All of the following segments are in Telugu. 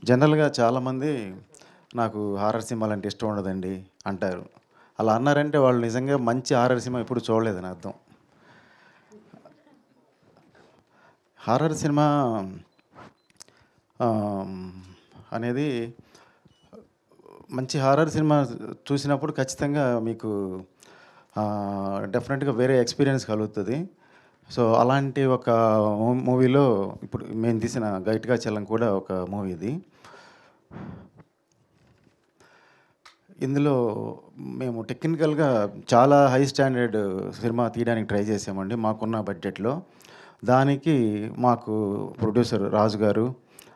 జనరల్‌గా చాలామంది నాకు హారర్ సినిమాలంటే ఇష్టం ఉండదండి అంటారు. అలా అన్నారంటే వాళ్ళు నిజంగా మంచి హారర్ సినిమా ఎప్పుడు చూడలేదని అర్థం. హారర్ సినిమా ఆహ్, అనేది మంచి హారర్ సినిమా చూసినప్పుడు ఖచ్చితంగా మీకు డెఫినెట్‌గా వేరే ఎక్స్‌పీరియన్స్ కలుగుతది. సో, అలాంటి ఒక మూవీలో ఇప్పుడు మేము తీసిన 'గైట్‌గా చలం' కూడా ఒక మూవీ ఇది. ఇందులో మేము టెక్నికల్‌గా చాలా హై స్టాండర్డ్ సినిమా తీయడానికి ట్రై చేసామండి మాకున్న బడ్జెట్‌లో. దానికి మాకు ప్రొడ్యూసర్ రాజు గారు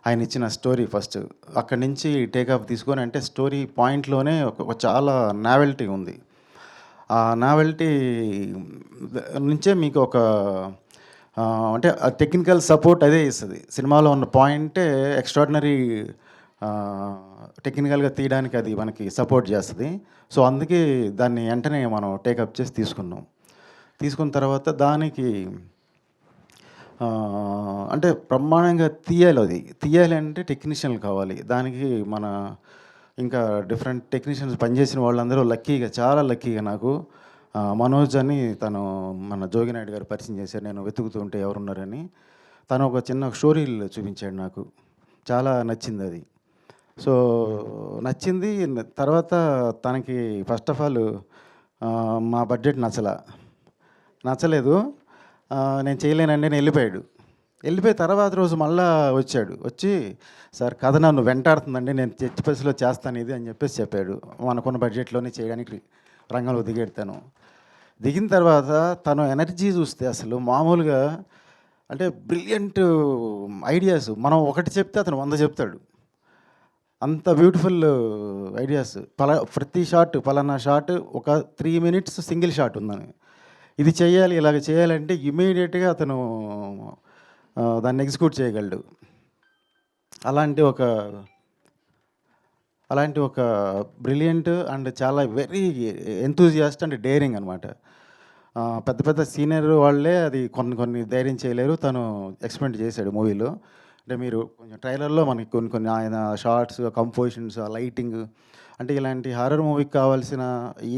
ఆయన ఇచ్చిన స్టోరీ ఫస్ట్. అక్కడి నుంచి టేక్ ఆఫ్ తీసుకొని అంటే స్టోరీ పాయింట్‌లోనే ఒక చాలా నావెల్టీ ఉంది. ఆ నావెల్టీ నుంచే మీకు ఒక అంటే ఆ టెక్నికల్ సపోర్ట్ అదే ఇస్తది. సినిమాలో ఉన్న పాయింటే ఎక్స్ట్రార్డినరీ టెక్నికల్‌గా తీయడానికి అది మనకి సపోర్ట్ చేస్తది. సో, అందుకే దాన్ని వెంటనే మనం టేకప్ చేసి తీసుకున్నాం. తీసుకున్న తర్వాత దానికి అంటే బ్రహ్మాండంగా తీయాలది. తీయాలి అంటే టెక్నీషియన్లు కావాలి. దానికి మన ఇంకా డిఫరెంట్ టెక్నీషియన్స్ పనిచేసిన వాళ్ళందరూ లక్కీగా చాలా లక్కీగా నాకు మనోజ్ అని తను మన జోగినాయుడు గారు పరిచయం చేశారు. నేను వెతుకుతూ ఉంటే ఎవరున్నారని. తను ఒక చిన్న స్టోరీలు చూపించాడు నాకు. చాలా నచ్చిందది. సో, నచ్చింది. తర్వాత తనకి ఫస్ట్ ఆఫ్ ఆల్ మా బడ్జెట్ నచ్చలేదు. నేను చేయలేనండి అని ఎళ్ళిపోయాడు. ఎళ్ళిపోయి తర్వాత రోజు మళ్ళా వచ్చాడు. వచ్చి సార్ కథ నన్ను వెంటాడుతుందండి. నేను ఎట్టి పరిస్థితిలో చేస్తాను ఇది అని చెప్పాడు. మనకున్న బడ్జెట్‌లోనే చేయడానికి రంగంలో దిగాడు తను. దిగిన తర్వాత తను ఎనర్జీ చూస్తే అసలు మామూలుగా అంటే బ్రిలియంట్ ఐడియాస్. మనం ఒకటి చెప్తే అతను 100 చెప్తాడు. అంత బ్యూటిఫుల్ ఐడియాస్. ప్రతి షాట్ పలానా షాట్ ఒక 3 మినిట్స్ సింగిల్ షాట్ ఉందని. ఇది చేయాలి, ఇలాగ చేయాలంటే ఇమ్మీడియేట్‌గా అతను దాన్ని ఎగ్జిక్యూట్ చేయగలడు. అలాంటి ఒక అలాంటి ఒక బ్రిలియంట్ అండ్ చాలా వెరీ ఎంతూజియాస్ట్ అండ్ డేరింగ్ అనమాట. పెద్ద పెద్ద సీనియర్ వాళ్ళే అది కొన్ని కొన్ని ధైర్యం చేయలేరు. తను ఎక్స్‌పెరిమెంట్ చేశాడు మూవీలో. అంటే మీరు కొంచెం ట్రైలర్‌లో మనకి కొన్ని కొన్ని ఆయన షాట్స్, కంపోజిషన్స్, ఆ లైటింగ్ అంటే ఇలాంటి హారర్ మూవీకి కావాల్సిన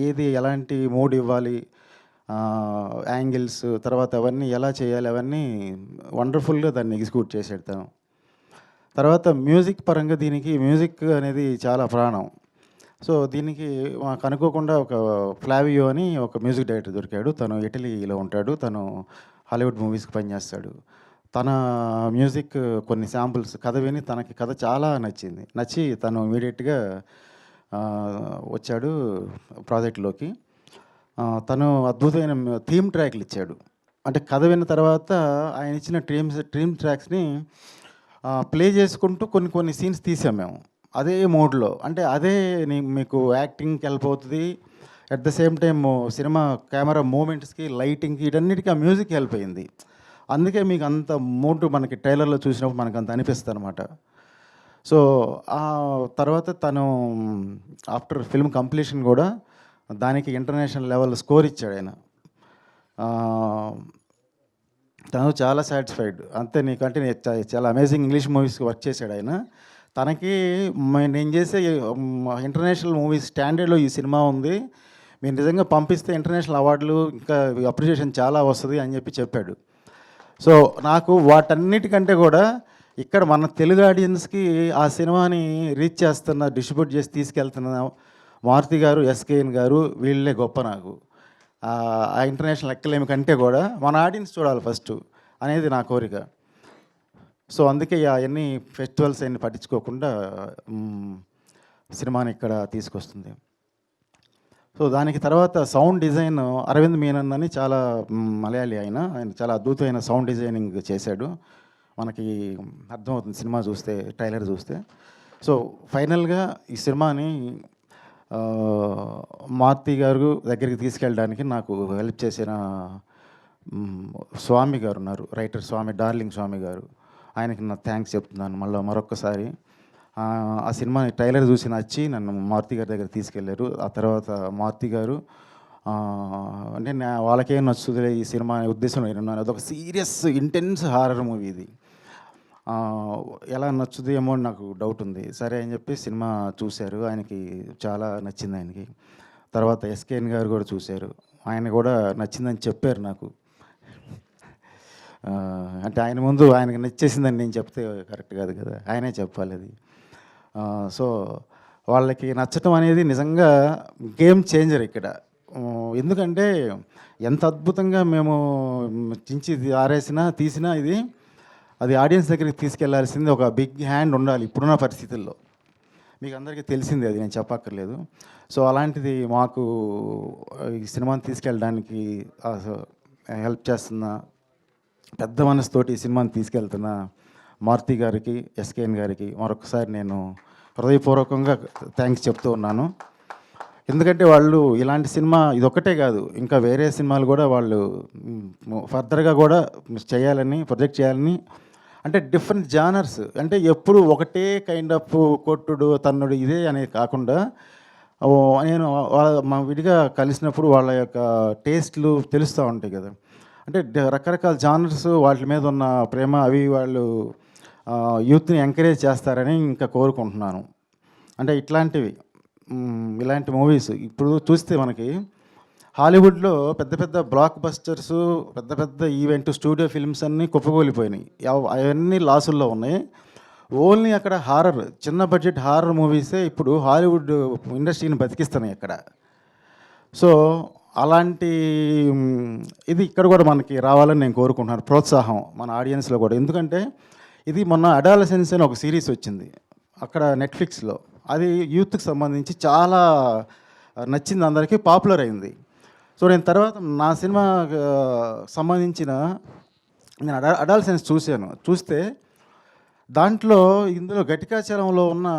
ఏది ఎలాంటి మూడ్ ఇవ్వాలి, యాంగిల్స్ తర్వాత అవన్నీ ఎలా చేయాలి అవన్నీ వండర్‌ఫుల్‌గా దాన్ని ఎగ్జిక్యూట్ చేశాడు తను. తర్వాత మ్యూజిక్ పరంగా దీనికి మ్యూజిక్ అనేది చాలా ప్రాణం. సో, దీనికి మాకు అనుకోకుండా ఒక ఫ్లావియో అని ఒక మ్యూజిక్ డైరెక్టర్ దొరికాడు. తను ఇటలీలో ఉంటాడు. తను హాలీవుడ్ మూవీస్‌కి పనిచేస్తాడు. తన మ్యూజిక్ కొన్ని శాంపుల్స్ కథ విని తనకి కథ చాలా నచ్చింది. నచ్చి తను ఇమ్మీడియేట్‌గా వచ్చాడు ప్రాజెక్ట్‌లోకి. తను అద్భుతమైన థీమ్ ట్రాక్‌లు ఇచ్చాడు. అంటే కథ విన్న తర్వాత ఆయన ఇచ్చిన థీమ్ ట్రాక్స్‌ని ప్లే చేసుకుంటూ కొన్ని కొన్ని సీన్స్ తీసాం మేము. అదే మోడ్‌లో. అంటే అదే మీకు యాక్టింగ్‌కి హెల్ప్ అవుతది. At the same time cinema camera మూవ్‌మెంట్స్‌కి, లైటింగ్‌కి వీటన్నిటికి ఆ మ్యూజిక్ హెల్ప్ అయింది. అందుకే మీకు అంత మూడ్ మనకి ట్రైలర్‌లో చూసినప్పుడు మనకంత అనిపిస్తదనమాట. సో, ఆ తర్వాత తను ఆఫ్టర్ ఫిల్మ్ కంప్లీషన్ గూడా దానికి ఇంటర్నేషనల్ లెవెల్ స్కోర్ ఇచ్చాడాయన. తను చాలా సాటిస్ఫైడ్. అంతే నీకంటే చాలా అమేజింగ్ ఇంగ్లీష్ మూవీస్‌కి వర్క్ చేశాడాయన. తనకి నేను చేసే ఇంటర్నేషనల్ మూవీస్ స్టాండర్డ్‌లో ఈ సినిమా ఉంది. మీరు నిజంగా పంపిస్తే ఇంటర్నేషనల్ అవార్డులు ఇంకా అప్రిషియేషన్ చాలా వస్తది అని చెప్పాడు. సో, నాకు వాటన్నిటికంటే కూడా ఇక్కడ మన తెలుగు ఆడియన్స్‌కి ఆ సినిమాని రీచ్ చేస్తున్న, డిస్ట్రిబ్యూట్ చేసి తీసుకెళ్తున్న మారుతి గారు, ఎస్‌కేఎన్ గారు వీళ్ళే గొప్ప నాకు. ఆ ఇంటర్నేషనల్ ఎక్కలేమి కంటే కూడా మన ఆడియన్స్ చూడాలి ఫస్టు అనేది నా కోరిక. సో, అందుకే అయన్నీ ఫెస్టివల్స్ అయన్నీ పట్టించుకోకుండా సినిమాని ఇక్కడ తీసుకొస్తుంది. సో, దానికి తర్వాత సౌండ్ డిజైన్ అరవింద్ మీనన్ అని చాలా మలయాళీ ఆయన. ఆయన చాలా అద్భుతమైన సౌండ్ డిజైనింగ్ చేశాడు. మనకి అర్థమవుతుంది సినిమా చూస్తే, ట్రైలర్ చూస్తే. సో, ఫైనల్‌గా ఈ సినిమాని మారుతి గారు దగ్గరికి తీసుకెళ్ళడానికి నాకు హెల్ప్ చేసిన స్వామి గారున్నారు. రైటర్ స్వామి, డార్లింగ్ స్వామి గారు. ఆయనకి నా థ్యాంక్స్ చెప్తున్నాను మరొక్కసారి. ఆ సినిమా ట్రైలర్ చూసి నచ్చి నన్ను మారుతి గారి దగ్గరికి తీసుకెళ్లారు. ఆ తర్వాత మారుతి గారు అంటే వాళ్ళకేం నచ్చుతుందిలే ఈ సినిమా అనే ఉద్దేశంలో నేనున్నాను. అదొక సీరియస్ ఇంటెన్స్ హారర్ మూవీ ఇది. ఎలా నచ్చుదేమో అని నాకు డౌట్ ఉంది. సరే అని చెప్పి సినిమా చూశారు. ఆయనకి చాలా నచ్చింది ఆయనకి. తర్వాత ఎస్కేఎన్ గారు కూడా చూశారు. ఆయన కూడా నచ్చిందని చెప్పారు నాకు. అంటే ఆయన ముందు ఆయనకి నచ్చేసిందని నేను చెప్తే కరెక్ట్ కాదు కదా, ఆయనే చెప్పాలి అది. సో వాళ్ళకి నచ్చటం అనేది నిజంగా గేమ్ చేంజర్ ఇక్కడ. ఎందుకంటే ఎంత అద్భుతంగా మేము చించి ఆరేసినా తీసినా ఇది అది ఆడియన్స్ దగ్గరికి తీసుకెళ్లాల్సింది ఒక బిగ్ హ్యాండ్ ఉండాలి ఇప్పుడున్న పరిస్థితుల్లో. మీకు అందరికీ తెలిసింది, అది నేను చెప్పక్కర్లేదు. సో అలాంటిది మాకు ఈ సినిమాని తీసుకెళ్ళడానికి హెల్ప్ చేస్తున్న, పెద్ద మనసుతోటి ఈ సినిమాని తీసుకెళ్తున్న మారుతి గారికి, ఎస్కేఎన్ గారికి మరొకసారి నేను హృదయపూర్వకంగా థ్యాంక్స్ చెప్తూ ఉన్నాను. ఎందుకంటే వాళ్ళు ఇలాంటి సినిమా ఇదొక్కటే కాదు, ఇంకా వేరే సినిమాలు కూడా వాళ్ళు ఫర్దర్గా కూడా చేయాలని, ప్రొజెక్ట్ చేయాలని, అంటే డిఫరెంట్ జానర్స్, అంటే ఎప్పుడు ఒకటే కైండ్ ఆఫ్ కొట్టుడు తన్నుడు ఇదే అనేది కాకుండా నేను మా విడిగా కలిసినప్పుడు వాళ్ళ యొక్క టేస్ట్లు తెలుస్తూ ఉంటాయి కదా. అంటే రకరకాల జానర్స్ వాటి మీద ఉన్న ప్రేమ అవి వాళ్ళు యూత్ని ఎంకరేజ్ చేస్తారని ఇంకా కోరుకుంటున్నాను. అంటే ఇలాంటి మూవీస్ ఇప్పుడు చూస్తే మనకి హాలీవుడ్లో పెద్ద పెద్ద బ్లాక్ బస్టర్స్, పెద్ద పెద్ద ఈవెంట్ స్టూడియో ఫిల్మ్స్ అన్నీ కుప్పకూలిపోయినాయి. అవన్నీ లాసుల్లో ఉన్నాయి. ఓన్లీ అక్కడ హారర్, చిన్న బడ్జెట్ హారర్ మూవీసే ఇప్పుడు హాలీవుడ్ ఇండస్ట్రీని బతికిస్తున్నాయి అక్కడ. సో అలాంటి ఇది ఇక్కడ కూడా మనకి రావాలని నేను కోరుకుంటున్నాను, ప్రోత్సాహం మన ఆడియన్స్లో కూడా. ఎందుకంటే ఇది మొన్న అడాలసెన్స్ అని ఒక సిరీస్ వచ్చింది అక్కడ నెట్ఫ్లిక్స్లో, అది యూత్కి సంబంధించి చాలా నచ్చింది, అందరికీ పాపులర్ అయింది. సో నేను తర్వాత నా సినిమా సంబంధించిన నేను అడాలసెన్స్ చూస్తే దాంట్లో ఇందులో ఘటికాచలంలో ఉన్న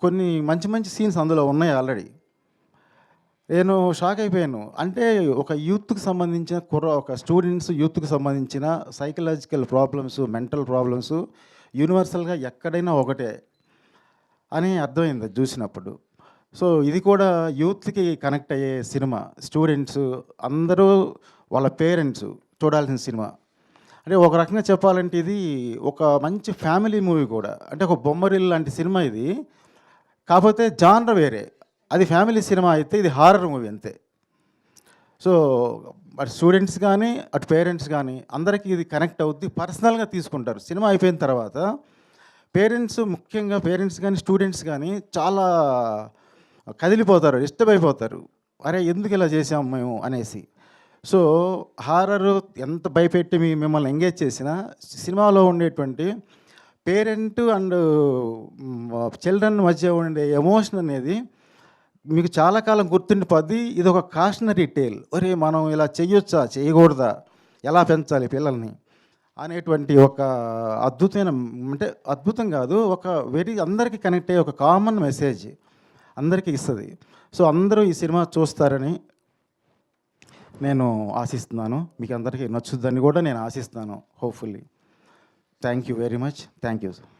కొన్ని మంచి మంచి సీన్స్ అందులో ఉన్నాయి ఆల్రెడీ. నేను షాక్ అయిపోయాను. అంటే ఒక యూత్కి సంబంధించిన ఒక స్టూడెంట్స్ యూత్కి సంబంధించిన సైకలాజికల్ ప్రాబ్లమ్స్, మెంటల్ ప్రాబ్లమ్స్ యూనివర్సల్గా ఎక్కడైనా ఒకటే అని అర్థమైంది చూసినప్పుడు. సో ఇది కూడా యూత్కి కనెక్ట్ అయ్యే సినిమా, స్టూడెంట్స్ అందరూ వాళ్ళ పేరెంట్స్ చూడాల్సిన సినిమా. అంటే ఒక రకంగా చెప్పాలంటే ఇది ఒక మంచి ఫ్యామిలీ మూవీ కూడా, అంటే ఒక బొమ్మరిల్లు లాంటి సినిమా ఇది. కాకపోతే జానర్ వేరే, అది ఫ్యామిలీ సినిమా అయితే ఇది హారర్ మూవీ అంతే. సో అటు స్టూడెంట్స్ కానీ అటు పేరెంట్స్ కానీ అందరికీ ఇది కనెక్ట్ అవుద్ది, పర్సనల్గా తీసుకుంటారు. సినిమా అయిపోయిన తర్వాత ముఖ్యంగా పేరెంట్స్ కానీ స్టూడెంట్స్ కానీ చాలా కదిలిపోతారు, డిస్టర్బ్ అయిపోతారు, అరే ఎందుకు ఇలా చేసాము మేము అనేసి. సో హారర్ ఎంత భయపెట్టి మిమ్మల్ని ఎంగేజ్ చేసినా సినిమాలో ఉండేటువంటి పేరెంట్ అండ్ చిల్డ్రన్ మధ్య ఉండే ఎమోషన్ అనేది మీకు చాలా కాలం గుర్తుండిపోద్ది. ఇది ఒక కాషనరీ టేల్, ఒరే మనం ఇలా చేయొచ్చా చేయకూడదా, ఎలా పెంచాలి పిల్లల్ని అనేటువంటి ఒక అద్భుతమైన, అంటే అద్భుతం కాదు, ఒక అందరికీ కనెక్ట్ అయ్యే ఒక కామన్ మెసేజ్ అందరికీ ఇస్తుంది. సో అందరూ ఈ సినిమా చూస్తారని నేను ఆశిస్తున్నాను. మీకు అందరికీ నచ్చుద్దని కూడా నేను ఆశిస్తున్నాను, hopefully. Thank you very much. Thank you sir.